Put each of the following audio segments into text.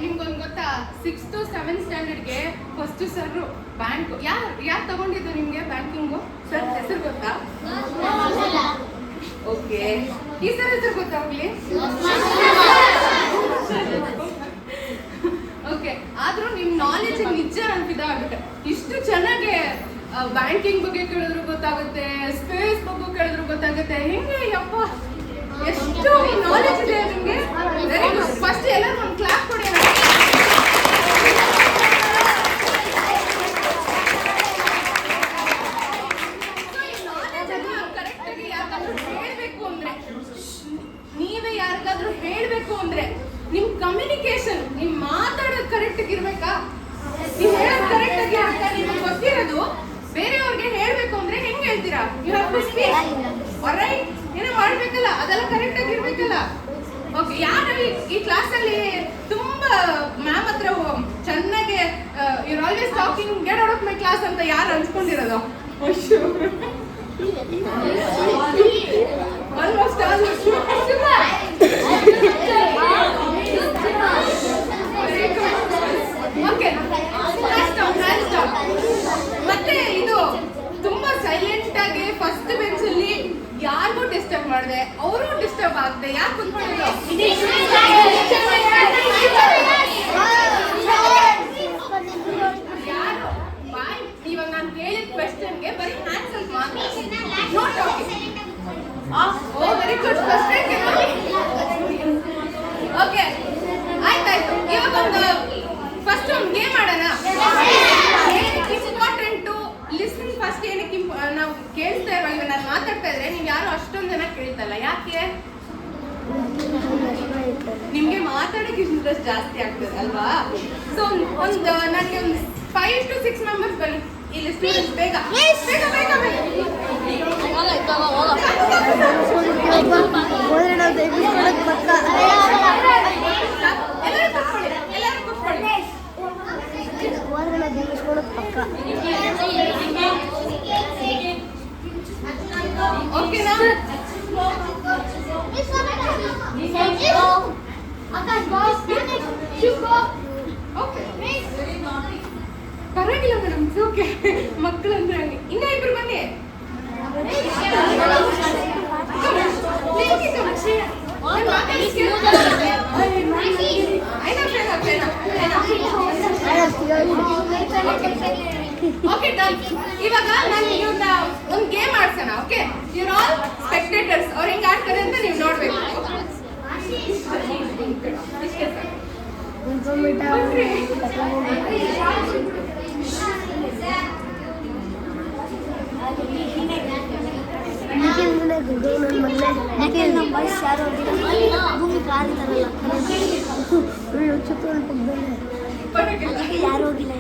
ನಿಮ್ಗೊಂದು ಗೊತ್ತಾ 6th to 7th ಸ್ಟ್ಯಾಂಡರ್ಡ್ಗೆ ಫಸ್ಟ್ ಸರ್ ಬ್ಯಾಂಕ್ ಯಾರು ತಗೊಂಡಿದ್ದು ನಿಮ್ಗೆ ಬ್ಯಾಂಕಿಂಗು ಸರ್ ಹೆಸರು ಗೊತ್ತಾ? ಓಕೆ, ಈ ಸರ್ ಹೆಸರು ಗೊತ್ತಾ ಹೋಗ್ಲಿ? ಓಕೆ, ಆದ್ರೂ ನಿಮ್ ನಾಲೆಜ್ ನಿಜ ಅನ್ಪಿದ ಆಗ್ಬಿಟ್ಟೆ. ಇಷ್ಟು ಚೆನ್ನಾಗಿ ಬ್ಯಾಂಕಿಂಗ್ ಬಗ್ಗೆ ಕೇಳಿದ್ರು ಗೊತ್ತಾಗುತ್ತೆ, ಸ್ಪೇಸ್ ಬಗ್ಗೆ ಕೇಳಿದ್ರು ಗೊತ್ತಾಗುತ್ತೆ. ಹೆಂಗೆ ಯಪ್ಪ ಎಷ್ಟು ನಾಲೆಜ್ ಇದೆ ನಿಮ್ಗೆ. Very good. ಫಸ್ಟ್ ಎಲ್ಲರೂ ಒಂದು ಕ್ಲಾಸ್ ಕೊಡಿ. ಕರೆಕ್ಟಾಗಿ ಯಾರಿಗಾದ್ರೂ ಹೇಳಬೇಕು ಅಂದ್ರೆ, ನೀವೇ ಯಾರಿಗಾದ್ರೂ ಹೇಳಬೇಕು ಅಂದ್ರೆ ನಿಮ್ ಕಮ್ಯುನಿಕೇಶನ್, ನಿಮ್ ಮಾತಾಡೋದು ಕರೆಕ್ಟ್ ಇರ್ಬೇಕಾ? ನೀವು ಹೇಳೋದು ಕರೆಕ್ಟ್ ಆಗಿ ನಿಮ್ಗೆ ಗೊತ್ತಿರೋದು ಬೇರೆಯವ್ರಿಗೆ ಹೇಳ್ಬೇಕು ಅಂದ್ರೆ ಹೆಂಗ್ ಹೇಳ್ತೀರಾ? You have to speak right. ಏನೋ ಮಾಡ್ಬೇಕಲ್ಲ, ಅದೆಲ್ಲ ಕರೆಕ್ಟ್ ಆಗಿ ಇರ್ಬೇಕಲ್ಲ. ಓಕೆ, ಯಾರು ಈ ಕ್ಲಾಸ್ ಅಲ್ಲಿ ತುಂಬಾ ಮ್ಯಾಮ್ ಹತ್ರ ಚೆನ್ನಾಗಿ you're always talking get out of my class ಅಂತ ಯಾರು ಅನ್ಸ್ಕೊಂಡಿರೋದು? ಆಲ್ಮೋಸ್ಟ್ ಮತ್ತೆ ಇದು ತುಂಬಾ ಸೈಲೆಂಟ್ ಆಗಿ ಫಸ್ಟ್ ಬೆಂಚ್ ಅಲ್ಲಿ ಯಾರಿಗೂ ಡಿಸ್ಟರ್ಬ್ ಮಾಡಿದೆ, ಅವರು ಡಿಸ್ಟರ್ಬ್ ಆಗದೆ ಯಾಕೆ ಕುತ್ಕೊಂಡಿದ್ರು? ಯಾರು ಬಾಯ್ ಇವಾಗ ನಾನು ಕೇಳಿದ ಕ್ವೆಶ್ಚನ್ಗೆ ಬರೀ ಆನ್ಸರ್ ಮಾತ್ರ, ನೋ ಟಾಕಿಂಗ್. ಓ ವೆರಿ ಗುಡ್. ಫಸ್ಟ್ ಓಕೆ, ಆಯ್ತಾಯ್ತು. ಇವಾಗ ಫಸ್ಟ್ ಒಂದು ಗೇಮ್ ಆಡೋಣ. Important listen first. ಏನಕ್ಕೆ ನಾವು ಕೇಳ್ತಾ ಇರುವಾಗ ಇವಾಗ ನಾನು ಮಾತಾಡ್ತಾ ಇದ್ರೆ ನೀವು ಯಾರು ಅಷ್ಟೊಂದು ಜನ ಕೇಳ್ತಲ್ಲ, ಯಾಕೆ? ನಿಮ್ಗೆ ಮಾತಾಡೋಕೆ ಇಂಟ್ರೆಸ್ಟ್ ಜಾಸ್ತಿ ಆಗ್ತದೆ ಅಲ್ವಾ? ಸೊ ನನಗೆ ಒಂದು 5 to 6 ಮೆಂಬರ್ಸ್ ಬನ್ನಿ ಇಲ್ಲಿ ಸ್ಟೂಡೆಂಟ್ಸ್. ಬೇಗ ಬೇಗ ಬೇಗ ಬೇಗ ಓಕೆನಾ? ಪರವಾಗಿಲ್ಲ ಮೇಡಮ್, ಓಕೆ. ಮಕ್ಕಳಂದ್ರೆ ಹಂಗೆ. ಇನ್ನ ಇಬ್ರು ಬನ್ನಿ. Okay done. ಇವಾಗ ನಾನು ಇವ್ರನ್ನ ಒಂದು ಗೇಮ್ ಆಡ್ಸೋಣ. Okay, you're all spectators. ಅವ್ರು ಹೆಂಗ್ ಆಡ್ತಾರೆ ಅಂತ ನೀವು ನೋಡ್ಬೇಕು. ಯಾರು ಹೋಗಿಲ್ಲ.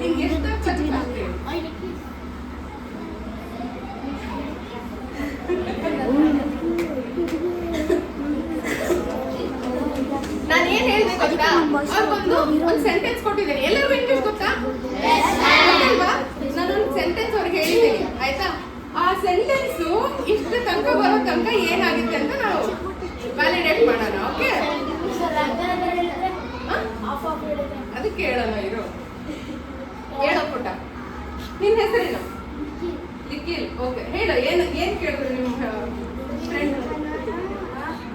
ನಾನು ಏನ್ ಹೇಳಿದೆ ಗೊತ್ತಾ? ಒಂದು ಸೆಂಟೆನ್ಸ್ ಕೊಟ್ಟಿದ್ದೇನೆ. ಎಲ್ಲರಿಗೂ ಇಂಗ್ಲಿಷ್ ಗೊತ್ತಾ? ಅಲ್ವಾ? ನಾನೊಂದು ಸೆಂಟೆನ್ಸ್ ಅವ್ರಿಗೆ ಹೇಳಿದ್ದೀನಿ, ಆಯ್ತಾ? ಆ ಸೆಂಟೆನ್ಸ್ ಇಷ್ಟು ತನಕ ಬರೋ ತನಕ ಏನಾಗುತ್ತೆ ಅಂತ ನಾವು ವ್ಯಾಲಿಡೇಟ್ ಮಾಡೋಣ. ಓಕೆ, ಅದಕ್ಕೆ ಹೇಳೋಣ. ಇರು, ಹೇಳೋ ಪುಟ್ಟ. ನಿನ್ನ ಹೆಸರೇನು? ನಿಖಿಲ್. ಓಕೆ, ಹೇಳು. ಏನ್ ಕೇಳಿದ್ರು ನಿಮ್ಮ ಫ್ರೆಂಡ್?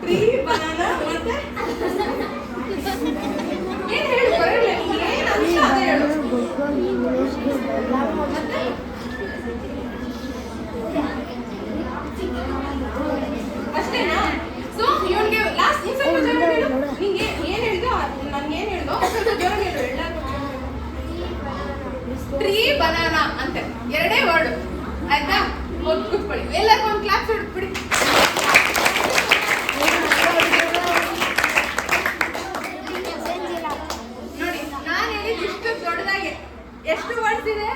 ಟ್ರೀ, ಬನಾನಾ, ಮತ್ತೆ ಏನ್ ಹೇಳು? ಬರಲ್ಲ. ಏನ್ ಅಂತ ಅದೇ ಹೇಳು. ಮತ್ತೆ ಅಷ್ಟೇನಾ? ಸೊ ಇವನ್ಗೆ ಲಾಸ್ಟ್ ಸ್ವಲ್ಪ ಜನ ಹೇಳು. ನಿಂಗೆ ಏನ್ ಹೇಳಿದೋ ನನ್ಗೆ ಏನ್ ಹೇಳಿದೋ ಸ್ವಲ್ಪ ಜನ ಹೇಳು. ಎಲ್ಲರೂ ಟ್ರೀ, ಬನಾನಾ ಅಂತೆ ಎರಡೇ ವರ್ಡ್, ಆಯ್ತಾ? ಕೂತ್ಕೊಳ್ಳಿ. ಎಲ್ಲರಿಗೂ ಒಂದು ಕ್ಲಾಸ್ ಹೊಡ್ಬಿಡಿ. ನೋಡಿ, ನಾನು ಹೇಳಿದ ಇಷ್ಟು ದೊಡ್ಡದಾಗೆ ಎಷ್ಟು ವರ್ಡ್ಸ್ ಇದೆ?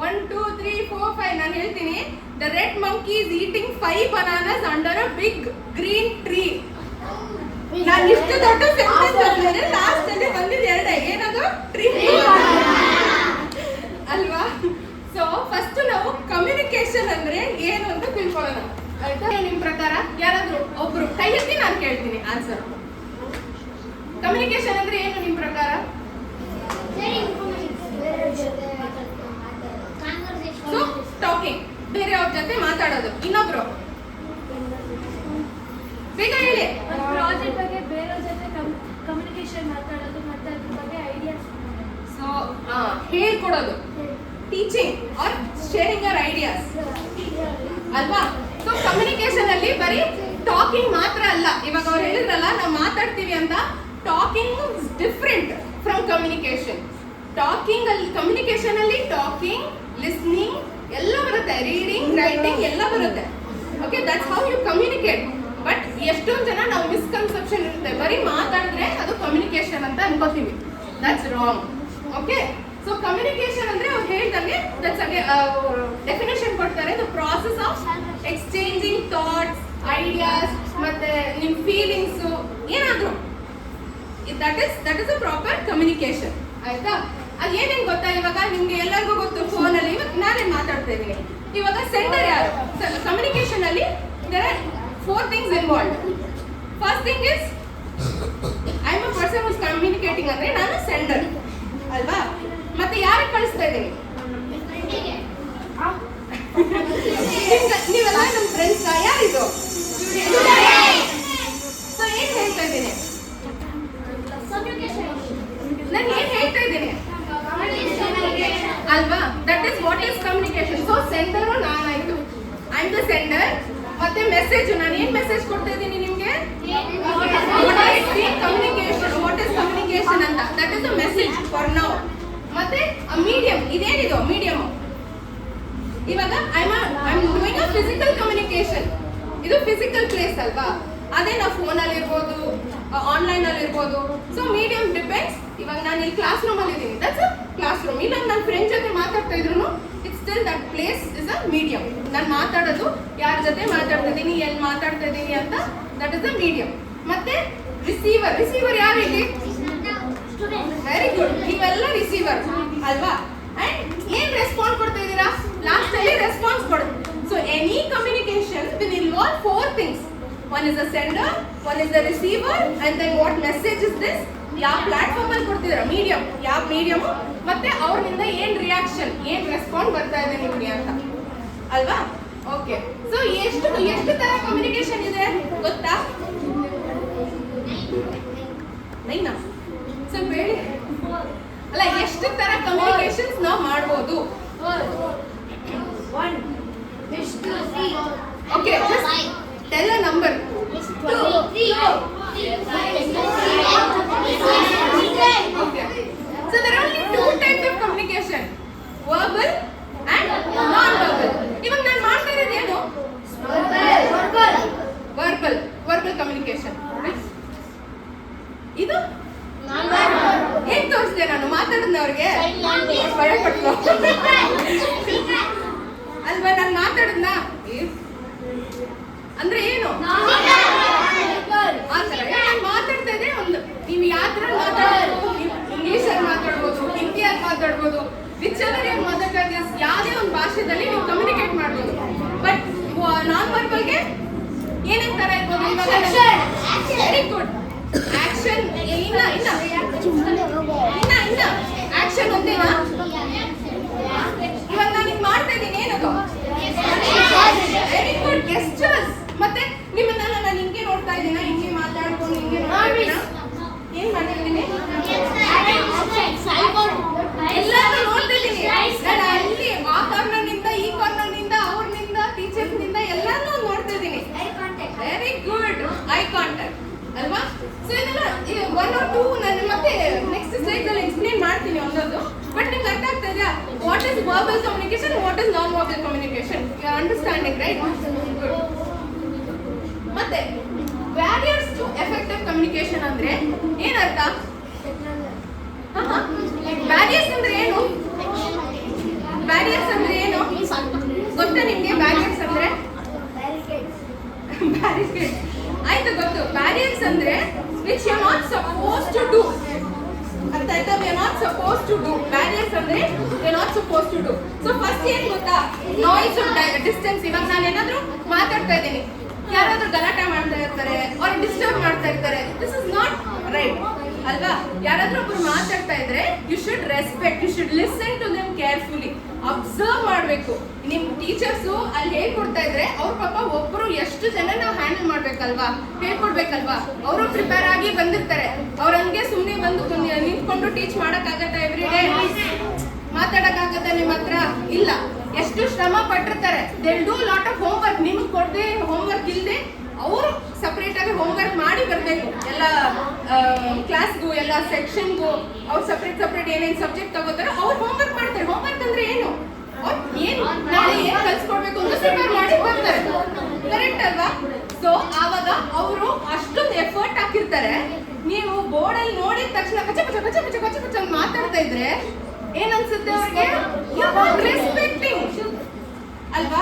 1 2 3 4 5. ನಾನು ಹೇಳ್ತೀನಿ. The red monkey is eating 5 bananas under a big green tree. ನಾನು ಇಷ್ಟು ದೊಡ್ಡ ಸೆಂಟೆನ್ಸ್ ಹೇಳಿದ್ರೆ ಲಾಸ್ಟ್ ಅಲ್ಲಿ ಬಂದಿದ್ದು ಎರಡೇ. ಏನದು? ಟ್ರೀ, ಅಲ್ವಾ? ಸೊ ಫಸ್ಟ್ ನಾವು ಕಮ್ಯುನಿಕೇಶನ್ ಅಂದ್ರೆ ಏನು ಅಂತ ತಿಳ್ಕೊಳ್ಳೋಣ, ಆಯ್ತಾ? ನಿಮ್ ಪ್ರಕಾರ ಯಾರಾದ್ರೂ ಒಬ್ರು ಕೈ ಎತ್ತಿ ನಾನು ಕೇಳ್ತೀನಿ ಆನ್ಸರ್. ಕಮ್ಯುನಿಕೇಶನ್ ಅಂದ್ರೆ ಏನು ನಿಮ್ ಪ್ರಕಾರ? ಸೊ ಟಾಕಿಂಗ್, ಬೇರೆಯವ್ರ ಜೊತೆ ಮಾತಾಡೋದು. ಇನ್ನೊಬ್ರು ಬೇಗ ಹೇಳಿ. ಪ್ರಾಜೆಕ್ಟ್ ಬಗ್ಗೆ ಬೇರೆಯವ್ರ ಜೊತೆ ಕಮ್ಯುನಿಕೇಶನ್ ಮಾತಾಡೋದು ಮತ್ತೆ ಅದ್ರ ಬಗ್ಗೆ ಐಡಿಯಾಸ್. ಸೊ ಹೇಳ್ಕೊಡೋದು, teaching or sharing our ideas ಅಲ್ವಾ? ಸೊ ಕಮ್ಯುನಿಕೇಶನ್ ಅಲ್ಲಿ ಬರೀ ಟಾಕಿಂಗ್ ಮಾತ್ರ ಅಲ್ಲ. ಇವಾಗ ಅವ್ರು ಹೇಳಿದ್ರಲ್ಲ ನಾವು ಮಾತಾಡ್ತೀವಿ ಅಂತ, talking different from communication. Talking ಅಲ್ಲಿ, ಕಮ್ಯುನಿಕೇಶನ್ ಅಲ್ಲಿ ಟಾಕಿಂಗ್, ಲಿಸ್ನಿಂಗ್ ಎಲ್ಲ ಬರುತ್ತೆ, ರೀಡಿಂಗ್, ರೈಟಿಂಗ್ ಎಲ್ಲ ಬರುತ್ತೆ. Okay, that's how you communicate. But ಎಷ್ಟೊಂದು ಜನ ನಾವು ಮಿಸ್ಕನ್ಸೆಪ್ಷನ್ ಇರುತ್ತೆ, ಬರೀ ಮಾತಾಡಿದ್ರೆ ಅದು ಕಮ್ಯುನಿಕೇಶನ್ ಅಂತ ಅನ್ಕೋತೀವಿ. That's wrong. Okay, so communication ಅಂದ್ರೆ ಅವ್ರು ಹೇಳ್ದಂಗೆ ಡೆಫಿನೇಷನ್ ಕೊಡ್ತಾರೆ, the process of exchanging thoughts, ideas, ಮತ್ತೆ ನಿಮ್ ಫೀಲಿಂಗ್ಸ್ ಏನಾದ್ರು, that is a proper communication. ಆಯ್ತಾ? ಅದು ಏನೇನು ಗೊತ್ತಾ? ಇವಾಗ ನಿಮ್ಗೆ ಎಲ್ಲರಿಗೂ ಗೊತ್ತು, ಫೋನಲ್ಲಿ ಇವಾಗ ನಾನೇ ಮಾತಾಡ್ತಾ ಇದ್ದೀನಿ. ಇವಾಗ ಸೆಂಡರ್ ಯಾರು? ಕಮ್ಯುನಿಕೇಶನ್ ಅಲ್ಲಿ there are 4 things involved. First thing is I am a person who is communicating ಅಂದ್ರೆ ನಾನು ಸೆಂಡರ್ ಅಲ್ವಾ? ಮತ್ತೆ ಯಾರಿಗೆ ಕಳಿಸ್ತಾ ಇದ್ದೀನಿ? ನೀವೆಲ್ಲ ನಮ್ಮ ಫ್ರೆಂಡ್ಸ್. ಯಾರಿದು? ಸೊ ಏನ್ ಹೇಳ್ತಾ ಇದ್ದೀನಿ ನಾನು? ಏನ್ ಹೇಳ್ತಾ ಇದ್ದೀನಿ ಅಲ್ವಾ? That is what is communication. So sender ನಾನಾಯ್ತು, ಐ ಆಮ್ ದ ಸೆಂಡರ್. ಮತ್ತೆ ಮೆಸೇಜ್, ನಾನು ಏನ್ ಮೆಸೇಜ್ ಕೊಡ್ತಾ ಇದ್ದೀನಿ ನಿಮ್ಗೆ? ಕಮ್ಯುನಿಕೇಶನ್, ವಾಟ್ ಇಸ್ ಕಮ್ಯುನಿಕೇಶನ್ ಅಂತ, that is a message for now. ಮತ್ತೆ ಮೀಡಿಯಂ, ಇದೇನಿದು ಮೀಡಿಯಂ? ಇವಾಗ I am doing a physical communication. ಇದು ಫಿಸಿಕಲ್ ಪ್ಲೇಸ್ ಅಲ್ವಾ? ಅದೇ ನಾವು ಫೋನಲ್ಲಿ ಇರ್ಬೋದು, ಆನ್ಲೈನ್ ಅಲ್ಲಿ ಇರ್ಬೋದು. So medium depends. ಇವಾಗ ನಾನು ಇಲ್ಲಿ ಕ್ಲಾಸ್ ರೂಮ್ ಅಲ್ಲಿ ಇದ್ದೀನಿ, ದಟ್ಸ್ ಅ ಕ್ಲಾಸ್ ರೂಮ್. ಇಲ್ಲ ನನ್ನ ಫ್ರೆಂಡ್ ಜೊತೆ ಮಾತಾಡ್ತಾ ಇದ್ರು, it's still that place is a medium. ನಾನು ಮಾತಾಡೋದು ಯಾರ ಜೊತೆ ಮಾತಾಡ್ತಾ ಇದ್ದೀನಿ, ಎಲ್ಲಿ ಮಾತಾಡ್ತಾ ಇದ್ದೀನಿ ಅಂತ, ದಟ್ ಇಸ್ ಅ ಮೀಡಿಯಂ. ಮತ್ತೆ ರಿಸೀವರ್, ರಿಸೀವರ್ ಯಾರು ಇಲ್ಲಿ? ವೆರಿ ಗುಡ್, ನೀವೆಲ್ಲ ರಿಸೀವರ್ ಅಲ್ವಾ? ಅಂಡ್ ಏನ್ ರೆಸ್ಪಾನ್ಸ್ ಕೊಡ್ತಾ ಇದ್ದೀರಾ? ಲಾಸ್ಟ್ ಅಲ್ಲಿ ರೆಸ್ಪಾನ್ಸ್ ಕೊಡು. So any communication will involve 4 things. One is the sender, one is the receiver, and then what message is this? ಯಾವ ಪ್ಲಾಟ್ಫಾರ್ಮ್ ಅಲ್ಲಿ ಕೊಡ್ತಿದ್ದೀರಾ? ಮೀಡಿಯಂ, ಯಾವ ಮೀಡಿಯಂ, ಮತ್ತೆ ಅವ್ರಿಂದ ಏನ್ ರಿಯಾಕ್ಷನ್, ಏನ್ ರೆಸ್ಪಾನ್ಸ್ ಬರ್ತಾ ಇದೆ ನಿಮ್ಗೆ ಅಂತ ಅಲ್ವಾ? ಓಕೆ, ಸೊ ಎಷ್ಟು ತರ ಕಮ್ಯುನಿಕೇಶನ್ ಇದೆ ಗೊತ್ತಾ? ನೈನಾ ಸ್ವಲ್ಪ ಹೇಳಿ. ಅಲ್ಲ, ಎಷ್ಟು ತರ ಕಮ್ಯುನಿಕೇಶನ್ಸ್ ನಾವು ಮಾಡ್ಬೋದು? Okay, just tell a number. 2, 3, Okay. So there are only 2 types of communication, verbal and non-verbal. ಇವಾಗ ನಾನು ಮಾಡ್ತಾ ಇರೋದು ಏನು? verbal communication. ಇದು ಏನ್ ತೋರಿಸ್ದೆ ನಾನು ಮಾತಾಡಿದ್ನವ್ರಿಗೆ? ಭಯ ಪಟ್ಲು ಅಲ್ವಾ? ನಾನು ಮಾತಾಡಿದ್ನ ಅಂದ್ರೆ ಏನು? ಆ ಥರ ನಾನು ಮಾತಾಡ್ತಾ ಇದ್ರೆ ಒಂದು, ನೀವು ಯಾವ ಥರ ಮಾತಾಡ್ಬೋದು, ಇಂಗ್ಲೀಷಲ್ಲಿ ಮಾತಾಡ್ಬೋದು, ಹಿಂದಿಯಲ್ಲಿ ಮಾತಾಡ್ಬೋದು, which ever mother tongue is, ಯಾವುದೇ ಒಂದು ಭಾಷೆದಲ್ಲಿ ನೀವು ಕಮ್ಯುನಿಕೇಟ್ ಮಾಡ್ಬೋದು. ಬಟ್ ನಾನ್ ವರ್ಬಲ್ಗೆ ಏನೇನು ಥರ ಇರ್ಬೋದು? ಇವಾಗ ವೆರಿ ಗುಡ್, ಆಕ್ಷನ್. ಇನ್ನ ಆಕ್ಷನ್ ಒಂದೇನಾ? ಇವಾಗ ನಾನು ಹಿಂಗೆ ಮಾಡ್ತಾ ಇದ್ದೀನಿ, ಏನದು? Very good, gestures. ಮತ್ತೆ ನಿಮ್ಮನ್ನೆಲ್ಲ ನಾನು ಹಿಂಗೆ ನೋಡ್ತಾ ಇದ್ದೀನ, ಹಿಂಗೆ ಮಾತಾಡ್ಕೊಂಡು ಹಿಂಗೆ ಏನ್ ಮಾಡ್ತಿದ್ದೀನಿ? ಎಲ್ಲರೂ ನೋಡ್ತಾ ಇದ್ದೀನಿ. ನಾನು ಅಲ್ಲಿ ಆ ಕಾರ್ನರ್ನಿಂದ, ಈ ಕಾರ್ನರ್ನಿಂದ, ಅವ್ರನಿಂದ, ಟೀಚರ್ಸ್ನಿಂದ ಎಲ್ಲಾನು ನೋಡ್ತಾ ಇದ್ದೀನಿ. ವೆರಿ ಗುಡ್, ಐ ಕಾಂಟ್ಯಾಕ್ಟ್ ಅಲ್ವಾ? ಸೊ ಇದೆಲ್ಲ 1 or 2 ನಾನು ಮತ್ತೆ ನೆಕ್ಸ್ಟ್ ಸ್ಲೈಡ್ ಅಲ್ಲಿ ಎಕ್ಸ್ಪ್ಲೇನ್ ಮಾಡ್ತೀನಿ ಒಂದೊಂದು. ಬಟ್ ನಿಮ್ಗೆ ಅರ್ಥ ಆಗ್ತಾ ಇದೆಯಾ? What is verbal communication, what is non verbal communication? You are understanding, right? ಮತ್ತೆ ಬ್ಯಾರಿಯರ್ಸ್ ಟು ಎಫೆಕ್ಟಿವ್ ಕಮ್ಯುನಿಕೇಶನ್ ಅಂದ್ರೆ ಏನರ್ಥ? ಬ್ಯಾರಿಯರ್ಸ್ ಅಂದ್ರೆ ಏನು? ಬ್ಯಾರಿಯರ್ಸ್ ಅಂದ್ರೆ ಏನು ಗೊತ್ತಾ ನಿಮ್ಗೆ? ಬ್ಯಾರಿಯರ್ಸ್ ಅಂದ್ರೆ ಬ್ಯಾರಿಕೇಡ್ ಆಯ್ತು, ಗೊತ್ತು. ಬ್ಯಾರಿಯರ್ಸ್ ಅಂದ್ರೆ which you not suppose to do. ಅರ್ಥ ಆಯ್ತಾ? We are not suppose to do. Barriers ಅಂದ್ರೆ we are not suppose to do. So first ಏನ್ ಗೊತ್ತಾ? Noise, distance. ಇವಾಗ ನಾನು ಏನಾದ್ರೂ ಮಾತಾಡ್ತಾ ಇದ್ದೀನಿ, ಯಾರಾದ್ರೂ ಗಲಾಟೆ ಮಾಡ್ತಾ ಇರ್ತಾರೆ, ಅವ್ರು ಡಿಸ್ಟರ್ಬ್ ಮಾಡ್ತಾ ಇರ್ತಾರೆ, ದಿಸ್ ಇಸ್ ನಾಟ್ ರೈಟ್. ಅಲ್ವಾ? ಯಾರಾದ್ರೂ ಒಬ್ರು ಮಾತಾಡ್ತಾ ಇದ್ರೆ you should respect, you should listen to them carefully, observe ಮಾಡ್ಬೇಕು. ನಿಮ್ ಟೀಚರ್ಸು ಅಲ್ಲಿ ಹೇಳ್ಕೊಡ್ತಾ ಇದ್ರೆ ಅವ್ರ ಪಾಪ ಒಬ್ರು ಎಷ್ಟು ಜನ ನಾವು ಹ್ಯಾಂಡಲ್ ಮಾಡ್ಬೇಕಲ್ವಾ, ಹೇಳ್ಕೊಡ್ಬೇಕಲ್ವಾ. ಅವರು ಪ್ರಿಪೇರ್ ಆಗಿ ಬಂದಿರ್ತಾರೆ, ಅವ್ರ ಹಂಗೆ ಸುಮ್ಮನೆ ಬಂದು ನಿಂತ್ಕೊಂಡು ಟೀಚ್ ಮಾಡಕ್ಕಾಗತ್ತಾ ಎವ್ರಿ ಡೇ? ಮಾತಾಡಕ್ಕಾಗತ್ತ ನಿಮ್ಮ ಹತ್ರ? ಇಲ್ಲ. ಎಷ್ಟು ಶ್ರಮ ಪಟ್ಟಿರ್ತಾರೆ. They do lot of homework. ನಿಮ್ಗೆ ಕೊಡದೆ ಹೋಮ್ ವರ್ಕ್ ಇಲ್ಲದೆ ಅವರು ಸಪ್ರೇಟ್ ಆಗಿ ಹೋಮ್ ವರ್ಕ್ ಮಾಡಿ ಬರಬೇಕು. ಎಲ್ಲ ಕ್ಲಾಸ್ಗೂ ಎಲ್ಲ ಸೆಕ್ಷನ್ಗೂ ಅವ್ರು ಸಪ್ರೇಟ್ ಏನೇನು ಸಬ್ಜೆಕ್ಟ್ ತಗೋತಾರೋ ಅವ್ರು ಹೋಮ್ ವರ್ಕ್ ಮಾಡ್ತಾರೆ. ಹೋಮ್ ವರ್ಕ್ ಅಂದ್ರೆ ಏನು? ಏನು ನಾಳೆ ಏನು ಕಲ್ಸ್ಕೊಡ್ಬೇಕು ಅಂತ ಪ್ರಿಪೇರ್ ಮಾಡಿ ಬರ್ತಾರೆ. ಕರೆಕ್ಟ್ ಅಲ್ವಾ? ಸೊ ಆವಾಗ ಅವರು ಅಷ್ಟೊಂದು ಎಫರ್ಟ್ ಹಾಕಿರ್ತಾರೆ. ನೀವು ಬೋರ್ಡಲ್ಲಿ ನೋಡಿದ ತಕ್ಷಣ ಕಚ ಕಚ ಕಚ ಕಚ ಕಚ ಕಚ ಮಾತಾಡ್ತಾ ಇದ್ರೆ ಏನನ್ಸುತ್ತೆ ಅವ್ರಿಗೆ? ರೆಸ್ಪೆಕ್ಟಿಂಗ್ ಅಲ್ವಾ?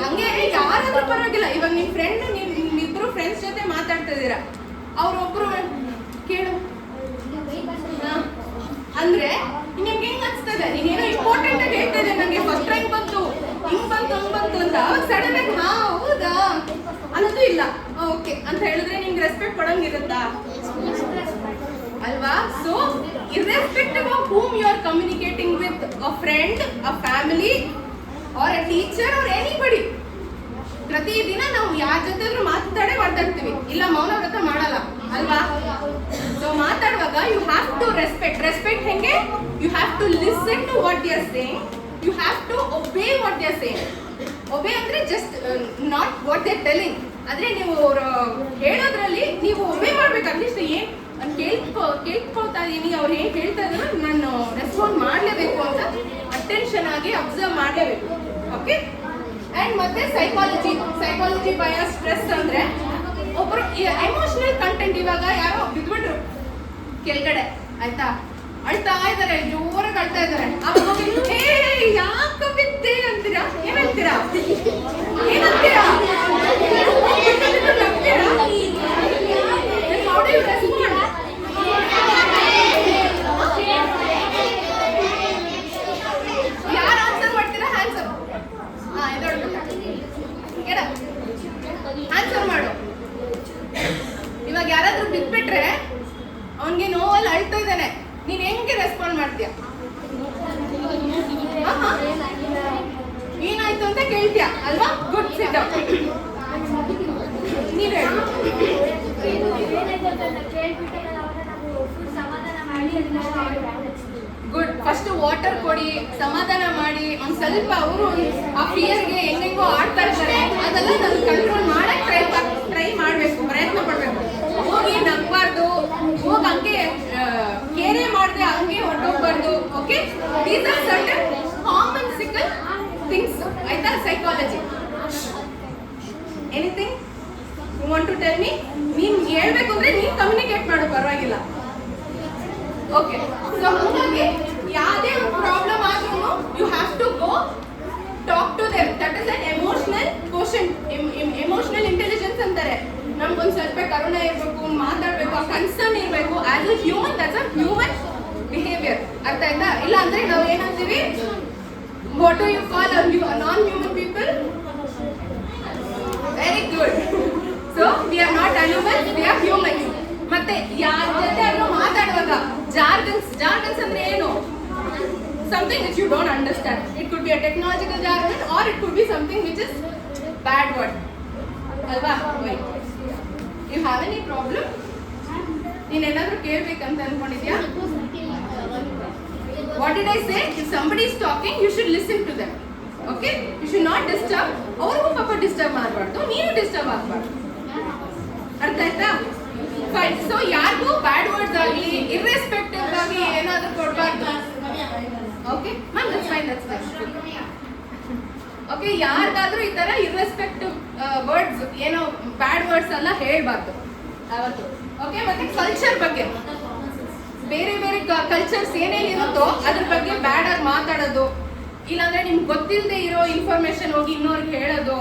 ಹಂಗೆ ಯಾರಾದ್ರೂ ಪರವಾಗಿಲ್ಲ. ಇವಾಗ ನಿಮ್ ಫ್ರೆಂಡ್, ನಿಮ್ಮಿಬ್ರು ಫ್ರೆಂಡ್ಸ್ ಜೊತೆ ಮಾತಾಡ್ತಾ ಇದೀರಾ, ಅವ್ರೊಬ್ರು ಕೇಳು ಅಂದ್ರೆ ನಿಮ್ಗೆ ಹೆಂಗ್ ಅನ್ಸ್ತದೆ? ನೀನೇನೋ ಇಂಪಾರ್ಟೆಂಟ್ ಆಗಿ ಹೇಳ್ತಾ ಇದ್ದೆ, ನಂಗೆ ಫಸ್ಟ್ ರ್ಯಾಂಕ್ ಬಂತು, ಹಿಂಗ್ ಬಂತು ಹಂಗ್ ಬಂತು ಅಂತ. ಅವಾಗ ಸಡನ್ ಆಗಿ ಹಾ ಹೌದಾ ಅನ್ನೋದು ಇಲ್ಲ, ಓಕೆ ಅಂತ ಹೇಳಿದ್ರೆ ನಿಮ್ಗೆ ರೆಸ್ಪೆಕ್ಟ್ ಕೊಡಂಗಿರುತ್ತಾ? ಅಲ್ವಾ? So irrespective of whom you are communicating with, a friend, a family or a teacher or anybody, ಪ್ರತಿದಿನ ನಾವು ಯಾರ ಜೊತೆ ಮಾತಾಡ್ತೀವಿ, ಇಲ್ಲ ಮೌನ ವ್ರತ ಮಾಡಲ್ಲ ಅಲ್ವಾ? ಸೊ ಮಾತಾಡುವಾಗ ಯು ಹ್ಯಾವ್ ಟು ರೆಸ್ಪೆಕ್ಟ್ ಹೆಂಗೆ? You have to listen to what they are saying, you have to obey what they are saying. Obey ಅಂದ್ರೆ just not what they are telling. ಆದ್ರೆ ನೀವು ಹೇಳೋದ್ರಲ್ಲಿ ನೀವು ಒಬೇ ಮಾಡ್ಬೇಕು. ಅಟ್ಲೀಸ್ಟ್ ಏನ್ ಕೇಳ್ಕೊಳ್ತಾ ಇದೀನಿ, ಅವ್ರು ಏನ್ ಹೇಳ್ತಾ ಇದ್ರು ನಾನು ರೆಸ್ಪಾಂಡ್ ಮಾಡ್ಲೇಬೇಕು ಅಂತ ಅಟೆನ್ಷನ್ ಆಗಿ ಅಬ್ಸರ್ವ್ ಮಾಡ್ಲೇಬೇಕು. ಓಕೆ? ಅಂಡ್ ಮತ್ತೆ ಸೈಕಾಲಜಿ ಬಯಾಸ್ ಸ್ಟ್ರೆಸ್ ಅಂದ್ರೆ ಒಬ್ರು ಎಮೋಷನಲ್ ಕಂಟೆಂಟ್. ಇವಾಗ ಯಾರೋ ಬಿದ್ಬಿಟ್ರು ಕೆಳಗಡೆ, ಆಯ್ತಾ, ಅಳ್ತಾ ಇದಾರೆ, ಜೋರಾಗಿ ಅಳ್ತಾ ಇದಾರೆ, ಯಾಕ ಬಿದ್ದೆ ಅಂತೀರಾ? ಏನ್ ಹೇಳ್ತೀರಾ? ಏನಂತೀರಾ? ಯಾರು ಆನ್ಸರ್ ಮಾಡ್ತೀರಾ? ಆನ್ಸರ್ ಆನ್ಸರ್ ಮಾಡು. ಇವಾಗ ಯಾರಾದ್ರೂ ಬಿದ್ಬಿಟ್ರೆ ಅವನ್ಗೆ ನೋವಲ್ಲಿ ಅಳ್ತಾ ಇದ್ದಾನೆ, ನೀನ್ ಹೆಂಗೆ ರೆಸ್ಪಾಂಡ್ ಮಾಡ್ತೀಯ? ಏನಾಯ್ತು ಅಂತ ಕೇಳ್ತೀಯ ಅಲ್ವಾ? Good, sit down. ನೀವ್ ಹೇಳಿ. ಗುಡ್. ಫಸ್ಟ್ ವಾಟರ್ ಕೊಡಿ, ಸಮಾಧಾನ ಮಾಡಿ, ಒಂದ್ ಸ್ವಲ್ಪ ಅವರು ಆ ಫಿಯರ್ಗೆ ಹೆಂಗೆಂಗೋ ಆಡ್ತಾ ಇರ್ತಾರೆ, ಅದೆಲ್ಲ ನಾನು ಕಂಟ್ರೋಲ್ ಮಾಡಕ್ ಟ್ರೈ ಮಾಡ್ಬೇಕು, ಪ್ರಯತ್ನ ಪಡ್ಬೇಕು. ಹೋಗಿ ನಗ್ಬಾರ್ದು, ಹೋಗಿ ಹಂಗೆ ಕೇರೆ ಮಾಡದೆ ಹಂಗೆ ಹೊರಟೋಗ್ಬಾರ್ದು. Okay? These are certain common sickle things, ಆಯ್ತಾ? Psychology. Anything you want to tell me? ನೀನ್ ಹೇಳ್ಬೇಕು ಅಂದ್ರೆ ನೀನ್ ಕಮ್ಯುನಿಕೇಟ್ ಮಾಡು, ಪರವಾಗಿಲ್ಲ. ಓಕೆ? ಸೊ ಹಾಗಾಗಿ ಯಾವುದೇ ಪ್ರಾಬ್ಲಮ್ ಆದ್ರೂ you have to go talk to them. That is an emotional quotient. Emotional intelligence ಅಂತಾರೆ. ನಮ್ಗೊಂದು ಸ್ವಲ್ಪ ಕರುಣೆ ಇರಬೇಕು, ಮಾತಾಡಬೇಕು, ಆ ಕನ್ಸರ್ನ್ ಇರಬೇಕು. As a human, that's a human behaviour. ಅರ್ಥ ಆಯ್ತಾ? ಇಲ್ಲ ಅಂದ್ರೆ ನಾವು ಏನಂತೀವಿ? What do you call non human people? Very good. So we are not animals, we are humans. ಮತ್ತೆ ಯಾರ ಜೊತೆ ಆದ್ರೂ ಮಾತಾಡುವಾಗ ಜಾರ್ಗನ್ಸ್ ಅಂದ್ರೆ ಏನು? Something which you don't understand. It could be a technological jargon or it could be something which is bad word. Alva? Why? You have any problem? ನೀನ್ ಏನಾದ್ರೂ ಕೇಳ್ಬೇಕಂತ ಅನ್ಕೊಂಡಿದ್ಯಾ? What did I say? If somebody is talking, you should listen to them. Okay? You should not disturb. ಅವ್ರಿಗೂ ಪಾಪ disturb ಮಾಡಬಾರ್ದು, ನೀನು disturb ಆಗಬಾರ್ದು. ಅರ್ಥ ಆಯ್ತಾ? Fine. So ಯಾರಿಗೂ ಬ್ಯಾಡ್ ವರ್ಡ್ಸ್ ಆಗಲಿ, ಇರ್ರೆಸ್ಪೆಕ್ಟಿವ್ ಆಗಿ ಏನಾದ್ರೂ ಕೊಡಬಾರ್ದು. Okay ma'am, that's fine. Okay? ಯಾರಿಗಾದ್ರೂ ಈ ತರ ಇರ್ರೆಸ್ಪೆಕ್ಟಿವ್ ವರ್ಡ್ಸ್, ಏನೋ ಬ್ಯಾಡ್ ವರ್ಡ್ಸ್ ಎಲ್ಲ ಹೇಳ್ಬಾರ್ದು ಅವತ್ತು. ಓಕೆ? ಮತ್ತೆ ಕಲ್ಚರ್ ಬಗ್ಗೆ, ಬೇರೆ ಬೇರೆ ಕಲ್ಚರ್ಸ್ ಏನೇನಿರುತ್ತೋ ಅದ್ರ ಬಗ್ಗೆ ಬ್ಯಾಡ್ ಆಗಿ ಮಾತಾಡೋದು, ಇಲ್ಲಾಂದ್ರೆ ನಿಮ್ಗೆ ಗೊತ್ತಿಲ್ಲದೆ ಇರೋ ಇನ್ಫಾರ್ಮೇಶನ್ ಹೋಗಿ ಇನ್ನೊರ್ಗೆ ಹೇಳೋದು.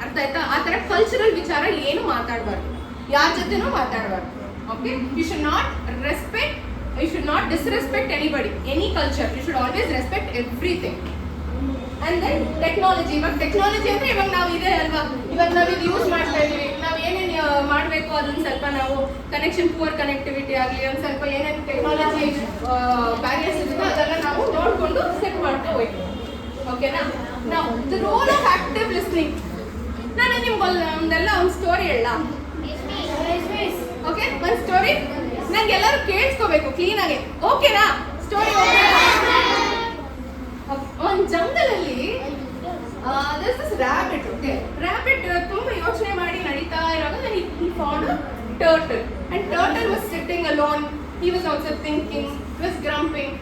ಅರ್ಥ ಆಯ್ತಾ? ಆ ತರ ಕಲ್ಚರಲ್ ವಿಚಾರ ಏನು ಮಾತಾಡಬಾರ್ದು, ಯಾರ ಜೊತೆನೂ ಮಾತಾಡಬಾರ್ದು. Okay? You should not respect, you should not disrespect anybody, any culture. You should always respect everything. And then technology. ಇವಾಗ ಟೆಕ್ನಾಲಜಿ ಅಂದ್ರೆ ಇವಾಗ ನಾವು ಇದೆ ಅಲ್ವಾ, ಇವಾಗ ನಾವು ಇದು ಯೂಸ್ ಮಾಡ್ತಾ ಇದೀವಿ. ನಾವು ಏನೇನು ಮಾಡಬೇಕು ಅದನ್ನ ಸ್ವಲ್ಪ ನಾವು ಕನೆಕ್ಷನ್ ಪೂರ್ ಕನೆಕ್ಟಿವಿಟಿ ಆಗಲಿ ಒಂದು ಸ್ವಲ್ಪ ಏನೇನು ಟೆಕ್ನಾಲಜಿ ಬ್ಯಾರಿಯರ್ಸ್ ಇರುತ್ತೋ ಅದೆಲ್ಲ ನಾವು ನೋಡಿಕೊಂಡು ಸೆಟ್ ಮಾಡ್ತಾ ಹೋಗ್ತೀವಿ. ಓಕೆನಾ? ನಾವು the role of active listening. ನಾನು ನಿಮ್ಗೆ ಒಂದೆಲ್ಲ ಒಂದು ಸ್ಟೋರಿ ಹೇಳ. ಓಕೆ, ಒಂದು ಸ್ಟೋರಿ ನಂಗೆ ಎಲ್ಲರೂ ಕೇಳಿಸ್ಕೋಬೇಕು ಕ್ಲೀನಾಗಿ. ಓಕೆನಾ? ಸ್ಟೋರಿ ಒಂದು ಜಂಗಲಲ್ಲಿ ರ್ಯಾಬಿಟ್. ಓಕೆ, ರ್ಯಾಬಿಟ್ ತುಂಬಾ ಯೋಚನೆ ಮಾಡಿ ನಡೀತಾ ಇರುವಾಗ he found a turtle and turtle was sitting alone. He was also thinking, he was grumping.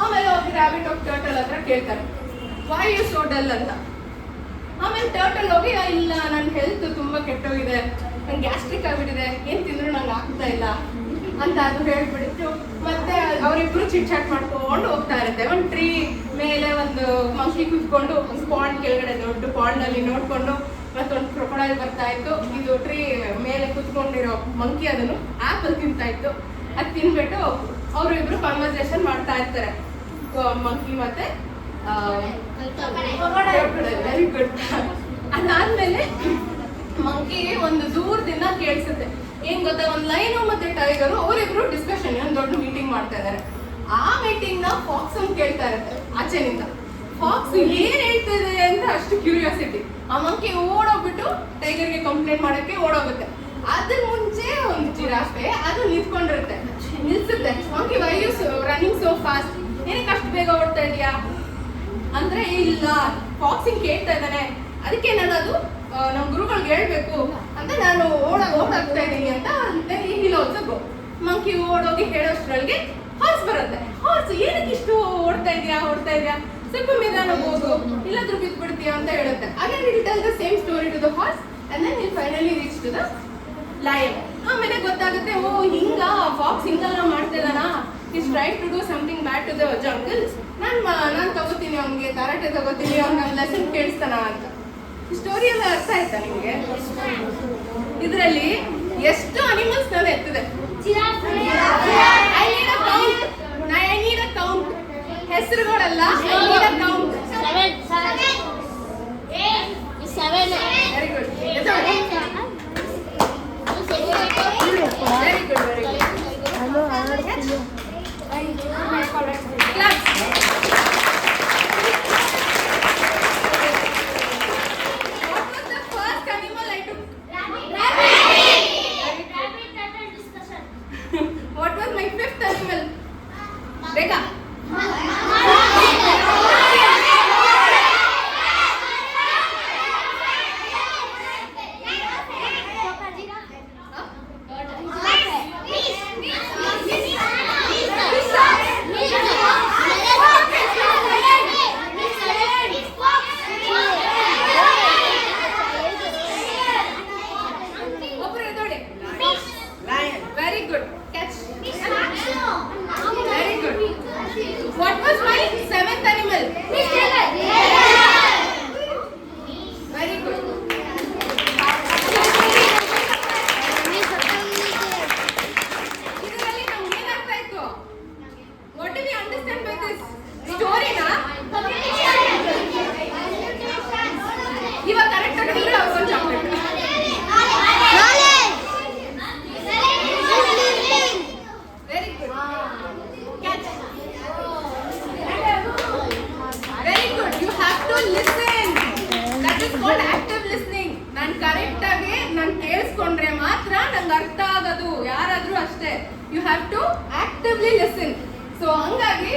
ಆಮೇಲೆ ಹೋಗಿ ರ್ಯಾಬಿಟ್ ಹೋಗಿ ಟರ್ಟಲ್ ಹತ್ರ ಕೇಳ್ತಾರೆ, why you so dull ಅಂತ. ಆಮೇಲೆ ಟರ್ಟಲ್ ಹೋಗಿ, ಇಲ್ಲ ನನ್ನ ಹೆಲ್ತ್ ತುಂಬಾ ಕೆಟ್ಟೋಗಿದೆ, ನಂಗೆ ಗ್ಯಾಸ್ಟ್ರಿಕ್ ಆಗಿಬಿಟ್ಟಿದೆ, ಏನು ತಿಂದ್ರು ನಂಗೆ ಆಗ್ತಾ ಇಲ್ಲ ಅಂತ ಅದು ಹೇಳ್ಬಿಟ್ಟು ಮತ್ತೆ ಅವರಿಬ್ರು ಚಿಟ್ ಚಾಟ್ ಮಾಡ್ಕೊಂಡು ಹೋಗ್ತಾ ಇರುತ್ತೆ. ಒಂದು ಟ್ರೀ ಮೇಲೆ ಒಂದು ಮಂಕಿ ಕೂತ್ಕೊಂಡು ಒಂದು ಪಾಂಡ್ ಕೆಳಗಡೆ ದೊಡ್ಡ ಪಾಂಡ್ನಲ್ಲಿ ನೋಡ್ಕೊಂಡು ಮತ್ತೊಂದು ಕ್ರೊಕೊಡೈಲ್ ಬರ್ತಾ ಇತ್ತು. ಇದು ಟ್ರೀ ಮೇಲೆ ಕೂತ್ಕೊಂಡಿರೋ ಮಂಕಿ ಅದನ್ನು ಆಪಲ್ ತಿಂತಾ ಇತ್ತು. ಅದು ತಿನ್ಬಿಟ್ಟು ಅವರು ಇಬ್ರು ಕನ್ವರ್ಸೇಷನ್ ಮಾಡ್ತಾ ಇರ್ತಾರೆ, ಮಂಕಿ ಮತ್ತೆ ವೆರಿ ಗುಡ್. ಅದಾದ್ಮೇಲೆ ಮಂಕಿ ಒಂದು ದೂರದಿಂದ ಕೇಳಿಸುತ್ತೆ, ಏನ್ ಗೊತ್ತಾ, ಒಂದು ಲೈನು ಮತ್ತೆ ಟೈಗರು ಅವರಿಬ್ರು ಡಿಸ್ಕಷನ್ ಒಂದು ದೊಡ್ಡ ಮೀಟಿಂಗ್ ಮಾಡ್ತಾ ಇದ್ದಾರೆ. ಆ ಮೀಟಿಂಗ್ ನ ಫಾಕ್ಸ್ ಅಂತ ಕೇಳ್ತಾ ಇರುತ್ತೆ ಆಚೆನಿಂದ. ಫಾಕ್ಸ್ ಏನ್ ಹೇಳ್ತಾ ಇದೆ ಅಂತ ಅಷ್ಟು ಕ್ಯೂರಿಯಾಸಿಟಿ. ಆ ಮಂಕಿ ಓಡೋಗ್ಬಿಟ್ಟು ಟೈಗರ್ಗೆ ಕಂಪ್ಲೇಂಟ್ ಮಾಡಕ್ಕೆ ಓಡೋಗುತ್ತೆ. ಅದ್ರ ಮುಂಚೆ ಒಂದು ಜಿರಾಫೆ ಅದು ನಿಂತ್ಕೊಂಡಿರುತ್ತೆ, ನಿಲ್ಸುತ್ತೆ. Monkey why you running so fast, ಏನಕ್ಕೆ ಅಷ್ಟು ಬೇಗ ಓಡ್ತಾ ಇದೆಯಾ ಅಂದ್ರೆ, ಇಲ್ಲ ಫಾಕ್ಸಿಂಗ್ ಕೇಳ್ತಾ ಇದ್ದಾನೆ, ಅದಕ್ಕೆ ನಾನು ಅದು ನಮ್ಮ ಗುರುಗಳಿಗೆ ಹೇಳ್ಬೇಕು ಅಂತ ನಾನು ಓಡಾಗ್ತಾ ಇದ್ದೀನಿ ಅಂತ. ಮಂಕಿ ಓಡೋಗಿ ಹೇಳೋಷ್ಟ್ರೊಳಗೆ ಹಾರ್ಸ್ ಬರುತ್ತೆ. ಹಾರ್ಸ್ ಏನಕ್ಕೆ ಇಷ್ಟು ಓಡ್ತಾ ಇದೆಯಾ ಸ್ವಲ್ಪ ನಿಧಾನಕ್ಕೆ ಹೋಗು, ಇಲ್ಲಾದ್ರೂ ಬಿದ್ಬಿಡ್ತೀಯಾ ಅಂತ ಹೇಳುತ್ತೆ. Again it tell the same story to the horse and then it finally reach to the lion. ಆಮೇಲೆ ಗೊತ್ತಾಗುತ್ತೆ, ಓ ಹಿಂಗ ಫಾಕ್ಸ್ ಹಿಂಗೆಲ್ಲ ಮಾಡ್ತಾ ಇದ್ದಾನಾ, is trying to do something bad to the jungle. ನಾನು ತಗೋತೀನಿ, ಅವ್ನಿಗೆ ತರಾಟೆ ತಗೋತೀನಿ, ಅವ್ನ ಲೆಸನ್ ಕೇಳಿಸ್ತಾನ ಅಂತ. ಸ್ಟೋರಿ ಎಲ್ಲ ಅರ್ಥ ಆಯ್ತಾ ನಿಮ್ಗೆ? ಇದರಲ್ಲಿ ಎಷ್ಟು ಅನಿಮಲ್ಸ್ ನಾನು ಎತ್ತಿದೆ. I need a count. ಹೆಸರುಗಳೆಲ್ಲ I need a count. Very good, very good, very good. What was my fifth animal? Rekha. Very good. Catch. Very good. What was my seventh animal? Very good. ಇದರಲ್ಲಿ ನಮ್ಗೆ ಏನಾಗ್ತಾ ಇತ್ತು? What do we understand by this story na? ಇವಾಗ correct ಆಗಿ ಹೇಳಿದ್ರೆ ಒಂದು chocolate. Very good. Catch. Very good. You have to listen. That is called active listening. ನಾನು correct ಆಗಿ ನಾನು ಕೇಳಿಸ್ಕೊಂಡ್ರೆ ಮಾತ್ರ ನಂಗೆ ಅರ್ಥ ಆಗೋದು. ಯಾರಾದ್ರೂ ಅಷ್ಟೇ, you have to actively listen. So ಹಂಗಾಗಿ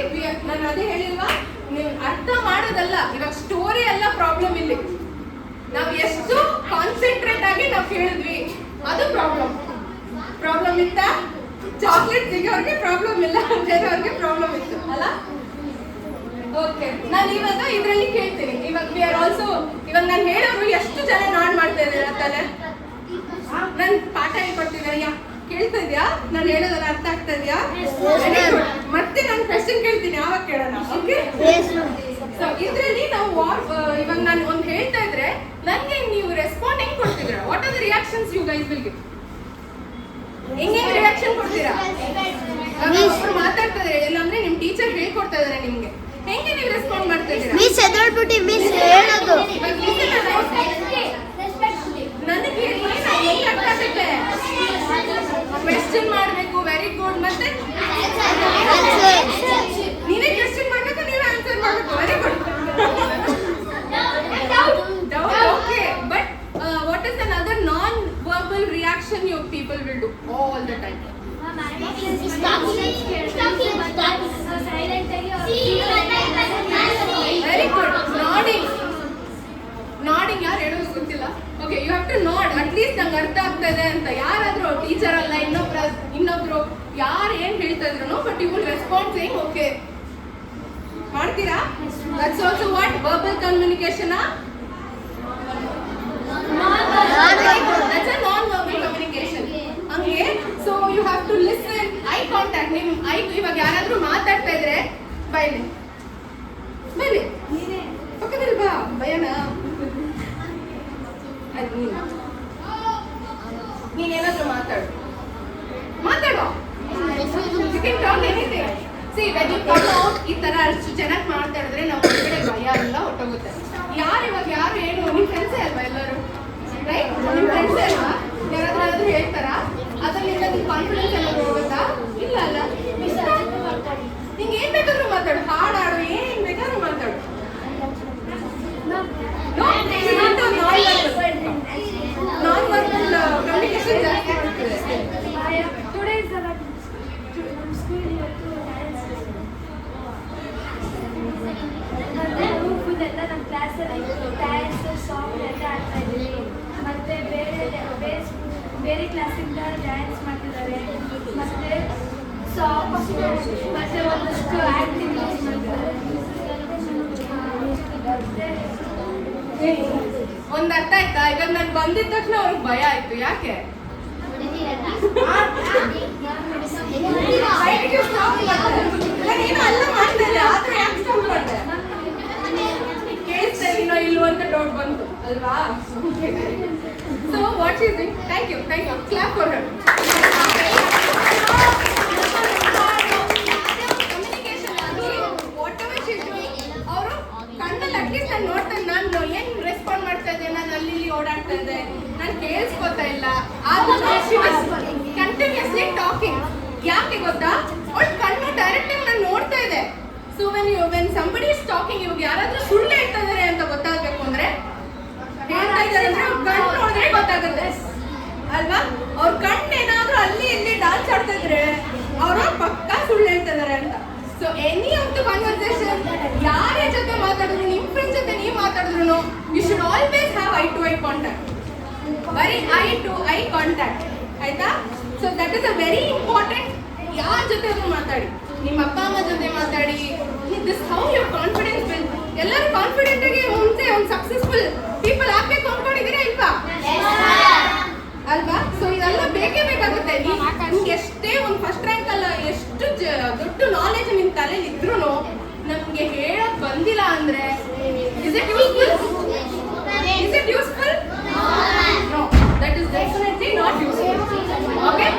ನಾನು ಅದೇ ಹೇಳಿಲ್ವಾ, ನೀವು ಅರ್ಥ ಮಾಡೋದಲ್ಲ, ಇವಾಗ ಸ್ಟೋರಿ ಎಲ್ಲ ಪ್ರಾಬ್ಲಮ್ ಇಲ್ಲಿ. ನಾವು ಎಷ್ಟು ಕಾನ್ಸಂಟ್ರೇಟ್ ಆಗಿ ನಾವು ಕೇಳಿದ್ವಿ ಅದು ಪ್ರಾಬ್ಲಮ್ ಇತ್ತ. ಚಾಕ್ಲೇಟ್ ಸಿಗೋರ್ಗೆ ಪ್ರಾಬ್ಲಮ್ ಇಲ್ಲ, ಬೇರೆಯವ್ರಿಗೆ ಪ್ರಾಬ್ಲಮ್ ಇತ್ತು ಅಲ್ಲ. ಓಕೆ, ನಾನು ಇವಾಗ ಇದರಲ್ಲಿ ಕೇಳ್ತೀನಿ. ಇವಾಗ ವಿ ಆರ್ ಆಲ್ಸೋ, ಇವಾಗ ನಾನು ಹೇಳೋರು ಎಷ್ಟು ಜನ ನಾಡ್ ಮಾಡ್ತಾ ಇದ್ದೀರಾ ತಾನೆ? ನಾನು ಪಾಠ ಹೇಳ್ಕೊಡ್ತಿದ್ದಾರೆ, ಕೇಳ್ತಾ ಇದೆಯಾ? ನಾನು ಹೇಳೋದನ್ನ ಅರ್ಥ ಆಗ್ತಾ ಇದೆಯಾ? ಮತ್ತೆ ನಾನು ಕ್ವೆಶ್ಚನ್ ಕೇಳ್ತೀನಿ, ಯಾವಾಗ ಕೇಳೋಣ? ಓಕೆ, ಸೊ ಇದರಲ್ಲಿ ನಾವು ಇವಾಗ ನಾನು ಒಂದು ಹೇಳ್ತಾ ಇದ್ರೆ ನನಗೆ ನೀವು ರೆಸ್ಪಾಂಡ್ ಹೆಂಗ್ ಕೊಡ್ತಿದ್ದೀರಾ? What are the reactions you guys will give? ಹೆಂಗೆ ರಿಯಾಕ್ಷನ್ ಕೊಡ್ತೀರಾ? ಒಬ್ರು ಮಾತಾಡ್ತಾ ಇದ್ರೆ, ಇಲ್ಲಾಂದ್ರೆ ನಿಮ್ ಟೀಚರ್ ಹೇಳ್ಕೊಡ್ತಾ ಇದಾರೆ ನಿಮ್ಗೆ, ಹೆಂಗೆ ನೀವು ರೆಸ್ಪಾಂಡ್ ಮಾಡ್ತಾ ಇದ್ದೀರಾ? ಮಿಸ್ ಎದಳ್ಬಿಟ್ಟು ಮಿಸ್ ಹೇಳೋದು ನನಗೆ ಅರ್ಥ ಆಗುತ್ತೆ. ಕ್ವೆಶ್ಚನ್ ಮಾಡಬೇಕು. Very good. ಮತ್ತೆ ನೀವೇ ಕ್ವೆಶ್ಚನ್ ಮಾಡಬೇಕು, ನೀವೇ ಆನ್ಸರ್ ಮಾಡಬೇಕು. Very good. Doubt. Okay. But what is another non-verbal reaction your people will do all the time? Very good. Nodding ಯಾರು ಹೇಳೋದು ಗೊತ್ತಿಲ್ಲ. Okay, you have to nod. At least ನಂಗೆ ಅರ್ಥ ಆಗ್ತಾ ಇದೆ ಅಂತ. ಯಾರಾದ್ರೂ ಟೀಚರ್ ಅಲ್ಲ, ಇನ್ನೊಬ್ರು ಯಾರು ಏನ್ ಹೇಳ್ತಾ ಇದ್ರು, but you will respond saying okay. ಮಾಡ್ತೀರಾ? That's also what verbal communication ಆ? That's a non-verbal communication. ಹಂಗೆ so you have to listen. Eye contact. ನಿಮ್ ಇವಾಗ ಯಾರಾದ್ರೂ ಮಾತಾಡ್ತಾ ಇದ್ರೆ ಬೈಲಿ ಪಕ್ಕದಲ್ಲಿ ಬಾ, ಭಯನ ಅದು ನೀನೇನಾದ್ರೂ ಮಾತಾಡು you can talk anything. See, when you come out ಈ ತರ ಅಷ್ಟು ಚೆನ್ನಾಗಿ ಮಾತಾಡಿದ್ರೆ ನಮ್ಮ ಒಳಗಡೆ ಭಯ ಎಲ್ಲ ಹೊಟ್ಟೋಗುತ್ತೆ. ಯಾರು ಏನು ನಿಮ್ಮ ಫ್ರೆಂಡ್ಸೇ ಅಲ್ವಾ ಎಲ್ಲರೂ, ರೈಟ್? ನಿಮ್ಮ ಫ್ರೆಂಡ್ಸೇ ಅಲ್ವಾ? ಯಾರಾದ್ರೂ ಹೇಳ್ತಾರಾ? ಅದರಿಂದ ನಿಮ್ ಕಾನ್ಫಿಡೆನ್ಸ್ ಎಲ್ಲ ಹೋಗುತ್ತಾ? ಇಲ್ಲ ಅಲ್ಲ. ನಿಂಗೆ ಏನ್ ಬೇಕಾದ್ರೂ ಮಾತಾಡು, ಹಾಡಾಡು, ಏನ್ ಬೇಕಾದ್ರೂ ಮಾತಾಡು. Non-verbal communication ಜಾಸ್ತಿ ಆಗ್ತದೆ. ನಮ್ಮ ಕ್ಲಾಸಲ್ಲಿ ಡ್ಯಾನ್ಸ್ ಸಾಂಗ್ ಎಲ್ಲ ಆಡ್ತಾ ಇದ್ದೀವಿ. ಮತ್ತೆ ಬೇರೆ ಕ್ಲಾಸಿಂದ ಡ್ಯಾನ್ಸ್ ಮಾಡ್ತಿದ್ದಾರೆ. ಮತ್ತೆ ಸಾಂಗ್ ಮತ್ತೆ ಒಂದಷ್ಟು ಆಕ್ಟಿವಿಟೀಸ್ ಮಾಡ್ತಾರೆ. ಒಂದ್ ಅರ್ಥ ಆಯ್ತಾ? ಇವಾಗ ನಾನು ಬಂದಿದ ತಕ್ಷಣ ಅವ್ರಿಗೆ ಭಯ ಆಯ್ತು. ಯಾಕೆ? ನಾನೇನು ಅಲ್ಲ ಮಾಡ್ತಾ ಇದ್ದೆ, ಆದ್ರೆ ಯಾಕೆ ಸ್ಟಾಪ್ ಮಾಡಿದೆ? ಕೇಳಿಸ್ತಾ ಇದೀನೋ ಇಲ್ವೋ ಅಂತ ಡೌಟ್ ಬಂತು ಅಲ್ವಾ? So what is it? Thank you. Clap for her. Communication ಆಗಿ whatever she is doing, ಅವರು ಕಣ್ಣಲ್ಲಿ ಅಟ್ಲೀಸ್ಟ್ ನಾನು ನೋಡ್ತಾ, ನಾನು ಏನು ರೆಸ್ಪಾಂಡ್ ಮಾಡ್ತಾ ಇದ್ದೆ, ನಾನು ಅಲ್ಲಿ ಓಡಾಡ್ತಾ ಇದ್ದೆ, ನಾನು ಕೇಳಿಸ್ಕೊತಾ ಇಲ್ಲ, ಆದ್ರೂ ಶಿ ವಾಸ್ ಕಂಟಿನ್ಯೂಸ್ಲಿ ಟಾಕಿಂಗ್. ಯಾಕೆ ಗೊತ್ತಾ? ಅವಳು ಕಣ್ಣು ಡೈರೆಕ್ಟ್ ಆಗಿ ನಾನು ನೋಡ್ತಾ ಇದೆ. So when somebody is talking, ಇವಾಗ ಯಾರಾದ್ರೂ ಸುಳ್ಳು ಹೇಳ್ತಾ ಇದಾರೆ ಅಂತ ಗೊತ್ತಾಗಬೇಕು ಅಂದ್ರೆ ಹೇಳ್ತಾ ಇದಾರೆ ಅಂದ್ರೆ ಅವ್ರ ಕಣ್ಣು ನೋಡಿದ್ರೆ ಗೊತ್ತಾಗುತ್ತೆ ಅಲ್ವಾ? ಅವ್ರ ಕಣ್ಣು ಏನಾದ್ರೂ ಅಲ್ಲಿ ಇಲ್ಲಿ ಡಾನ್ಸ್ ಆಡ್ತಾ ಇದ್ರೆ ಅವರು ಪಕ್ಕ ಸುಳ್ಳು ಹೇಳ್ತಾ ಇದಾರೆ ಅಂತ. So any of the conversation, ಯಾರ ಜೊತೆ ಮಾತಾಡಿದ್ರು, ನಿಮ್ ಫ್ರೆಂಡ್ ಜೊತೆ ನೀವು ಮಾತಾಡಿದ್ರು, you should always have eye to eye contact. ಬರೀ ಐ ಟು ಐ ಕಾಂಟ್ಯಾಕ್ಟ್, ಆಯ್ತಾ? So that is a very important. ಯಾರ ಜೊತೆ ಆದ್ರೂ ಮಾತಾಡಿ, ನಿಮ್ಮ ಅಪ್ಪ ಅಮ್ಮ ಜೊತೆ ಮಾತಾಡಿ. This how your confidence build. ಎಲ್ಲರೂ ಕಾನ್ಫಿಡೆಂಟ್ ಆಗಿ ಮುಂದೆ ಒಂದು ಸಕ್ಸಸ್ಫುಲ್ ಪೀಪಲ್ ಆಗ್ಬೇಕು ಅನ್ಕೊಂಡಿದ್ದೀರಾ ಇಲ್ವಾ? ಅಲ್ವಾ? ಸೊ ಇದೆಲ್ಲ ಬೇಕೇ ಬೇಕಾಗುತ್ತೆ. ನಿಮ್ಗೆ ಎಷ್ಟೇ ಒಂದು ಫಸ್ಟ್ ರ್ಯಾಂಕ್ ಅಲ್ಲ, ಎಷ್ಟು ದೊಡ್ಡ ನಾಲೆಜ್ ನಿಮ್ ತಲೆಯಲ್ಲಿ ಇದ್ರೂ ನಮ್ಗೆ ಹೇಳಕ್ ಬಂದಿಲ್ಲ ಅಂದ್ರೆ is it useful? No, that is definitely not useful. Okay,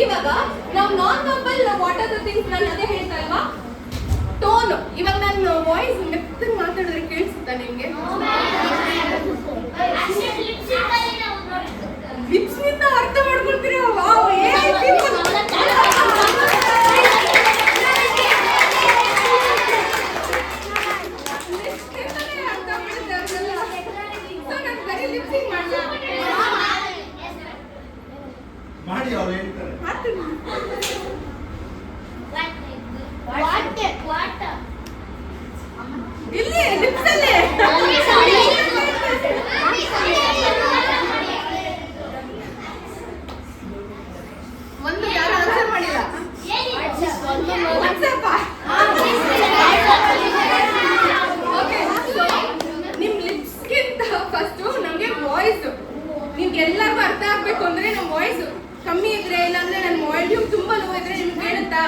ಇವಾಗ ನಾವು non verbal what are the things, ನಾನು ಅದೇ ಹೇಳ್ತಾ ಇಲ್ವಾ? ಟೋನ್. ಇವಾಗ ನಾನು ವಾಯ್ಸ್ ಮೆತ್ತಗೆ ಮಾತಾಡಿದ್ರೆ ಕೇಳಿಸುತ್ತಾ ನಿಮ್ಗೆ? ಲಿಪ್ಸ್ ನಿಂದ ಅರ್ಥ ಮಾಡ್ಕೊಳ್ತೀರಾ? ವಾವ್, ಮಾಡಿ ಅವ್ರು ಹೇಳ್ತಾರೆ. ಇಲ್ಲಿ ಲಿಪ್ಸ್ ಅಲ್ಲಿ ಒಂದು ಯಾರು ಆನ್ಸರ್ ಮಾಡಿಲ್ಲ. ನಿಮ್ ಲಿಪ್ಸ್ಗಿಂತ ಫಸ್ಟ್ ನಮ್ಗೆ ವಾಯ್ಸ್, ನಿಮ್ಗೆ ಎಲ್ಲರಿಗೂ ಅರ್ಥ ಆಗ್ಬೇಕು ಅಂದ್ರೆ ನಮ್ ವಾಯ್ಸ್ ಕಮ್ಮಿ ಇದ್ರೆ, ಇಲ್ಲಾಂದ್ರೆ ನನ್ನ ವಾಲ್ಯೂಮ್ ತುಂಬಾ ಲೋ ಇದ್ರೆ ನಿಮ್ಗೆ ಕೇಳುತ್ತಾ?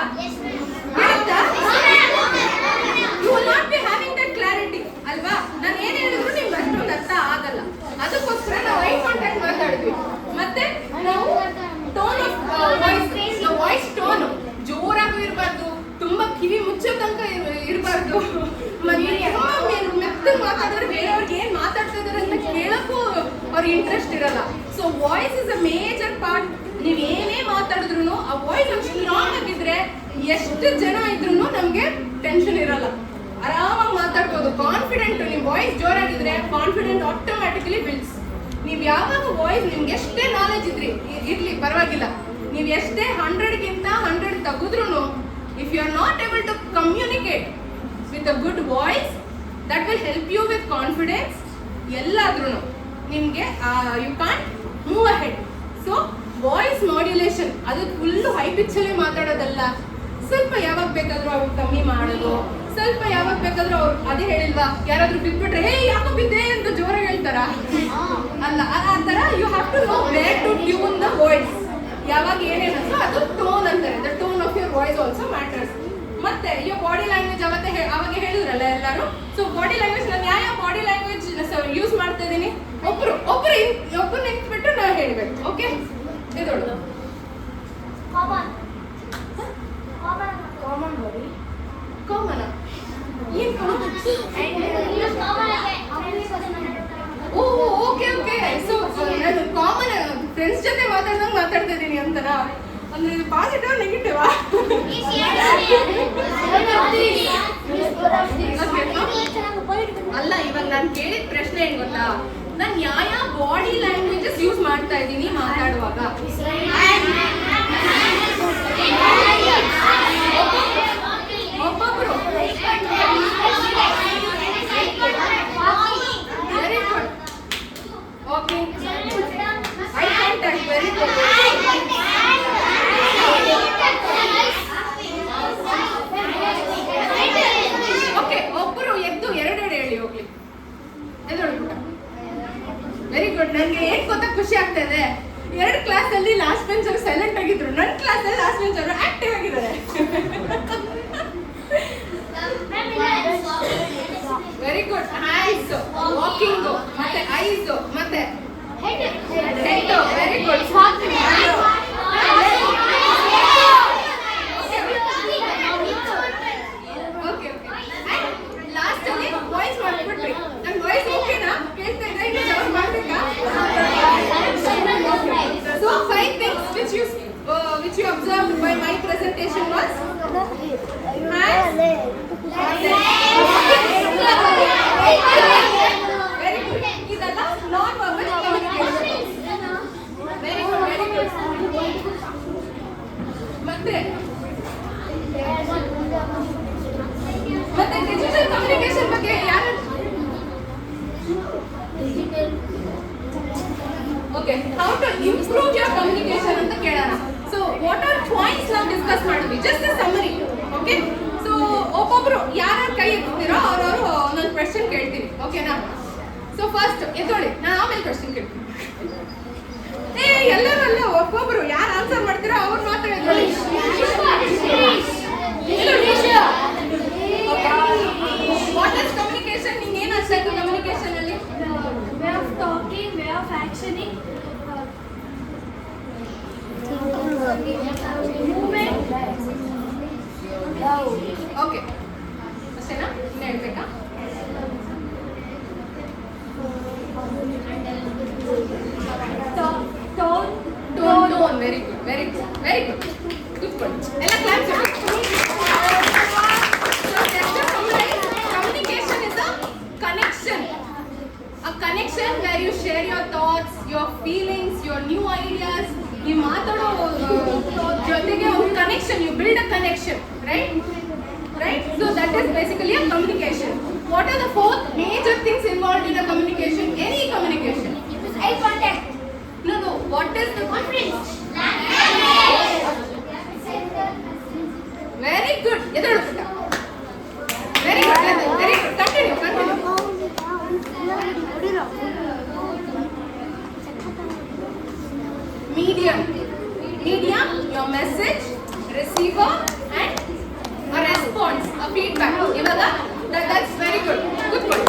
You will not be having that clarity ಅಲ್ವಾ? ನಾನು ಏನ್ ಹೇಳಿದ್ರು ನಿಮ್ಗೆ ಅಷ್ಟೊಂದು ಅರ್ಥ ಆಗಲ್ಲ. ಅದಕ್ಕೋಸ್ಕರ ನಾವು ಐ ಕಾಂಟ್ಯಾಕ್ಟ್ ಮಾತಾಡಿದ್ವಿ. ಮತ್ತೆ ನಾವು ಟೋನ್ ಆಫ್ ವಾಯ್ಸ್ ಟೋನ್ ಜೋರಾಗೂ ಇರಬಾರ್ದು, ತುಂಬಾ ಕಿವಿ ಮುಚ್ಚೋ ತನಕ ಇರಬಾರ್ದು. ಮತ್ತೆ ಮೆತ್ತಗೆ ಮಾತಾಡಿದ್ರೆ ಬೇರೆಯವ್ರಿಗೆ ಏನ್ ಮಾತಾಡ್ತಾ ಇದಾರೆ ಅಂತ ಕೇಳಕ್ಕೂ ಇಂಟ್ರೆಸ್ಟ್ ಇರಲ್ಲ. So voice is a major part. ನೀವ್ ಏನೇ ಮಾತಾಡಿದ್ರು ಆ ವಾಯ್ಸ್ ಸ್ಟ್ರಾಂಗ್ ಆಗಿದ್ರೆ ಎಷ್ಟು ಜನ ಇದ್ರು ನಮ್ಗೆ ಟೆನ್ಷನ್ ಇರಲ್ಲ, ಆರಾಮಾಗಿ ಮಾತಾಡ್ಬೋದು. ಕಾನ್ಫಿಡೆಂಟ್, ನಿಮ್ ವಾಯ್ಸ್ ಜೋರಾಗಿದ್ರೆ ಕಾನ್ಫಿಡೆಂಟ್ ಆಟೋಮ್ಯಾಟಿಕಲಿ ಬಿಲ್ಡ್ಸ್. ನೀವ್ ಯಾವಾಗ ವಾಯ್ಸ್, ನಿಮ್ಗೆ ಎಷ್ಟೇ ನಾಲೆಜ್ ಇರ್ಲಿ ಪರವಾಗಿಲ್ಲ, ನೀವ್ ಎಷ್ಟೇ 100ಗಿಂತ 100 ತೆಗೆದ್ರು if you are not able to communicate with a good voice, that will help you with confidence. ಎಲ್ಲಾದ್ರೂ ನಿಮ್ಗೆ you can't move ahead. So voice modulation ಅದು ಫುಲ್ ಹೈ ಪಿಚ್ಚಲ್ಲೇ ಮಾತಾಡೋದಲ್ಲ, ಸ್ವಲ್ಪ ಯಾವಾಗ ಬೇಕಾದ್ರೂ ಅವ್ರು ಕಮ್ಮಿ ಮಾಡೋದು, ಸ್ವಲ್ಪ ಯಾವಾಗ ಬೇಕಾದ್ರೂ ಅವ್ರು ಅದೇ ಹೇಳಿಲ್ವಾ, ಯಾರಾದ್ರೂ ಬಿದ್ಬಿಟ್ರೆ ಹೇ ಯಾಕೋ ಬಿದ್ದೆ ಅಂತ ಜೋರಾಗಿ ಹೇಳ್ತಾರ ಅಲ್ಲ, ಆ ತರ you have to know where to tune the voice. ಯಾವಾಗ ಏನೇನಂದ್ರೆ ಅದು ಟೋನ್ ಅಂತಾರೆ, the tone of your voice also matters. ಮತ್ತೆ ಯುವರ್ ಬಾಡಿ ಲ್ಯಾಂಗ್ವೇಜ್ ಅವಾಗ ಹೇಳಿದ್ರಲ್ಲ ಎಲ್ಲರೂ. ಸೊ ಬಾಡಿ ಲ್ಯಾಂಗ್ವೇಜ್, ನಾನು ಯಾವ ಬಾಡಿ ಲ್ಯಾಂಗ್ವೇಜ್ ಯೂಸ್ ಮಾಡ್ತಾ ಇದ್ದೀನಿ, ಒಬ್ರು ನಿಂತ್ಬಿಟ್ಟು ನಾವು ಹೇಳ್ಬೇಕು. ಓಕೆ, ಇದೊಳು ಕಾಮನ್ ಬಾಡಿ, ಕಾಮನ್ ಏನ್ ಓ ಓಕೆ ಓಕೆ. ಸೊ ನಾನು ಕಾಮನ್ ಫ್ರೆಂಡ್ಸ್ ಜೊತೆ ಮಾತಾಡ್ದಂಗೆ ಮಾತಾಡ್ತಾ ಇದ್ದೀನಿ ಅಂತನಾ, ಅಂದ್ರೆ ಇದು ಪಾಸಿಟಿವ್ ನೆಗೆಟಿವ್? ಅಲ್ಲ, ಇವಾಗ ನಾನು ಕೇಳಿದ ಪ್ರಶ್ನೆ ಏನ್ ಗೊತ್ತಾ, ನಾನು ಯಾವ ಬಾಡಿ ಲ್ಯಾಂಗ್ವೇಜಸ್ ಯೂಸ್ ಮಾಡ್ತಾ ಇದ್ದೀನಿ ಮಾತಾಡುವಾಗ. ಒಬ್ಬೊಬ್ರು very good. Okay, eye contact very good. Okay, ಒಬ್ಬರು ಎದ್ದು ಎರಡೆರಡು ಹೇಳಿ ಹೋಗ್ಲಿ. ಎದ್ದೊಳ್ಬಿಟ್ಟ, ವೆರಿ ಗುಡ್. ನನಗೆ ಏನ್ ಗೊತ್ತಾ ಖುಷಿ ಆಗ್ತಾ ಇದೆ, 2 ಕ್ಲಾಸಲ್ಲಿ ಲಾಸ್ಟ್ ಬೆಂಚ್ ಅವರು ಸೈಲೆಂಟ್ ಆಗಿದ್ರು, ನನ್ನ ಕ್ಲಾಸಲ್ಲಿ ಲಾಸ್ಟ್ ಬೆಂಚ್ ಅವರು ಆಕ್ಟಿವ್ ಆಗಿದ್ದಾರೆ. Very good. ಹ್ಯಾಂಡ್ಸ್, ವಾಕಿಂಗ್, ಮತ್ತೆ ಐಸ್, ಮತ್ತೆ ಹೆಡ್. Very good. ಲಾಸ್ಟ್ ಅಲ್ಲಿ ವಾಯ್ಸ್ ಮಾಡ್ಬಿಟ್ರಿ. ನನ್ನ ವಾಯ್ಸ್ ಓಕೆನಾ? ಕೇಳ್ತಾ ಇದ್ದ, ಇನ್ನು ಜವಾಬ್ ಮಾಡ್ಬೇಕಾ? So 5 things which you observed by my presentation was hands, very good. ಇದೆಲ್ಲ non verbal communication. Very good, very good. ಮತ್ತೆ ಡಿಜಿಟಲ್ ಕಮ್ಯುನಿಕೇಷನ್ ಬಗ್ಗೆ ಯಾರು? Okay, how to improve your communication ಅಂತ ಕೇಳೋಣ. ಸೊ ವಾಟ್ ಆರ್ ಪಾಯಿಂಟ್ಸ್ ನಾವು discuss ಮಾಡಿದ್ವಿ, just a summary. Okay, so ಒಬ್ಬೊಬ್ರು ಯಾರ್ಯಾರು ಕೈ ಎತ್ತಿರೋ ಅವ್ರವರು ಒಂದೊಂದು ಕ್ವೆಶ್ಚನ್ ಕೇಳ್ತೀನಿ. ಓಕೆನಾ? ಸೊ ಫಸ್ಟ್ ಎದ್ದೊಳಿ, ನಾನು ಆಮೇಲೆ ಕ್ವೆಶ್ಚನ್ ಕೇಳ್ತೀನಿ. ಎಲ್ಲರೂ ಅಲ್ಲ, ಒಬ್ಬೊಬ್ರು ಯಾರು ಆನ್ಸರ್ ಮಾಡ್ತೀರೋ ಅವ್ರು ಮಾತ್ರ ಎದ್ದೊಳಿ. What is communication? ನಿಂಗೆ ಏನು ಅರ್ಥ ಆಯ್ತು ಕಮ್ಯುನಿಕೇಷನ್ ಅಲ್ಲಿ? way of talking, way of actioning, movement. Okay, ಅಷ್ಟೇನಾ? ಇನ್ನು ಹೇಳ್ಬೇಕಾ? Tone. Very good, very good, very good. ಕೂತ್ಕೊಳ್ಳಿ, ಎಲ್ಲ class. Communication is a connection. A connection where you share your thoughts, your feelings, your new ideas. You ಮಾತಾಡೋ ಜೊತೆಗೆ ಒಂದು connection, you build a connection, right? Right? So that is basically a communication. What are the 4 major things involved in a communication? Any communication. Eye contact. No. What is the difference? Very good. ಎದಳು ಪುಟ್ಟ. Very good. Very good. Continue. Medium, your message, receiver, and a response, a feedback. ಇವಾಗ that's very good. Good point.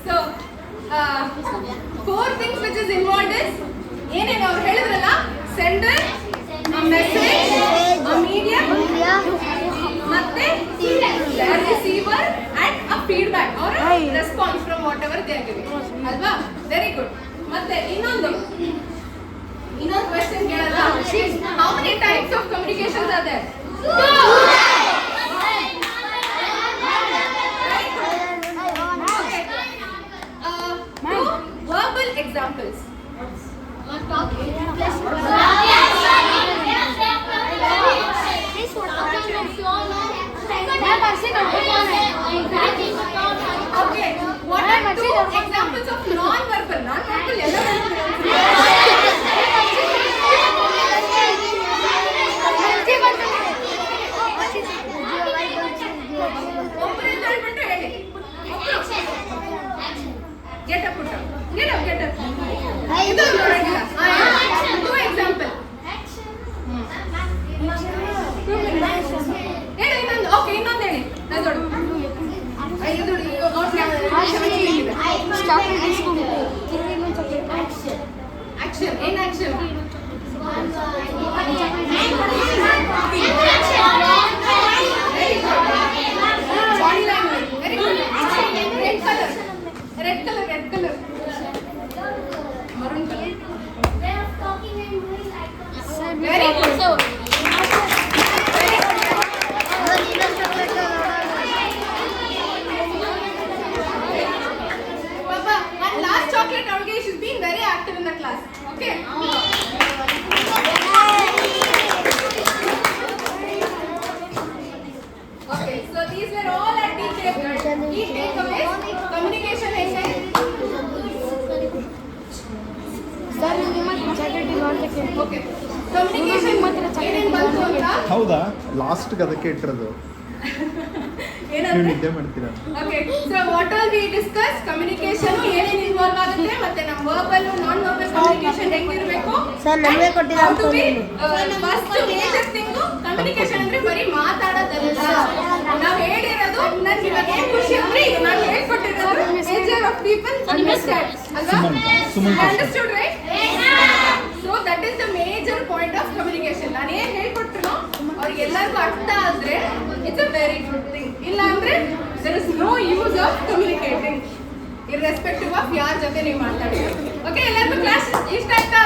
So 4 things which is involved is ಏನೇನು ಅವ್ರು ಹೇಳಿದ್ರಲ್ಲ, sender, a message, a medium, ಮತ್ತೆ receiver and a feedback or a response from whatever they are giving. ಅಲ್ವಾ? Very good. ಮತ್ತೆ ಇನ್ನೊಂದು question ಕೇಳಲ್ಲ. How many types of communications are there? Two verbal examples. Okay, what are 2 examples of non-verbal? Non-verbal ಎಲ್ಲ ಒಬ್ಬರಿಂದ ಹೇಳ್ಬಿಟ್ಟು ಹೇಳಿ. Get up, put up. Get up. ಇದು ನೋಡೋಣ. 2 example. ಹೇಳಿ ಇನ್ನೊಂದು. ಓಕೆ, ಇನ್ನೊಂದು ಹೇಳಿ. ಅದೋಡು. ಇದು ನೋಟ್ ಆಕ್ಷನ್. ಏನ್ action? Very good. Red colour maroon colour. Very good. Papa, one last chocolate okay, she's being very active in the class. Okay? Okay, so these were all our key takeaways. Communication ಹೆಂಗೆ? Okay. Communication ಏನೇನು ಬಂತು ಅಂತ? ಹೌದಾ, last ಅದಕ್ಕೆ ಇಟ್ಟಿರೋದು ನೀವು ನಿದ್ದೆ ಮಾಡ್ತೀರಾ? Okay, so what all we discussed, communication ಏನೇನು ಇನ್ವಾಲ್ವ್ ಆಗುತ್ತೆ, ಮತ್ತೆ ನಮ್ಮ ವರ್ಬಲ್ ನಾನ್ ವರ್ಬಲ್ ಕಮ್ಯುನಿಕೇಶನ್ ಹೆಂಗಿರಬೇಕು. ಸರ್ ನಮಗೆ ಕೊಟ್ಟಿರೋ ಫಸ್ಟ್ ಮೇಜರ್ ಥಿಂಗ್ ಕಮ್ಯುನಿಕೇಶನ್ ಅಂದ್ರೆ ಬರೀ ಮಾತಾಡೋದಲ್ಲ. ನಾವು ಹೇಳಿರೋದು ನನಗೆ ಇವಾಗ ಏನು ಖುಷಿ ಅಂದ್ರೆ ಈಗ ನಾನು ಹೇಳ್ಕೊಟ್ಟಿರೋದು ಮೇಜರ್ ಆಫ್ ಪೀಪಲ್ ಅಂಡರ್ಸ್ಟ್ಯಾಂಡ್ ಅಲ್ವಾ? Understood right? So that is the major point of communication. ನಾನು ಏನು ಹೇಳ್ಕೊಟ್ರು ಅವ್ರಿಗೆ ಎಲ್ಲರಿಗೂ ಅರ್ಥ ಆದ್ರೆ it's a very good thing. ಇಲ್ಲ ಅಂದ್ರೆ there is no use of communicating irrespective of ಯಾರ ಜೊತೆ ನೀವು ಮಾತಾಡ್ತೀವಿ. ಓಕೆ, ಎಲ್ಲರಿಗೂ ಕ್ಲಾಸ್ ಇಷ್ಟ ಆಯ್ತಾ?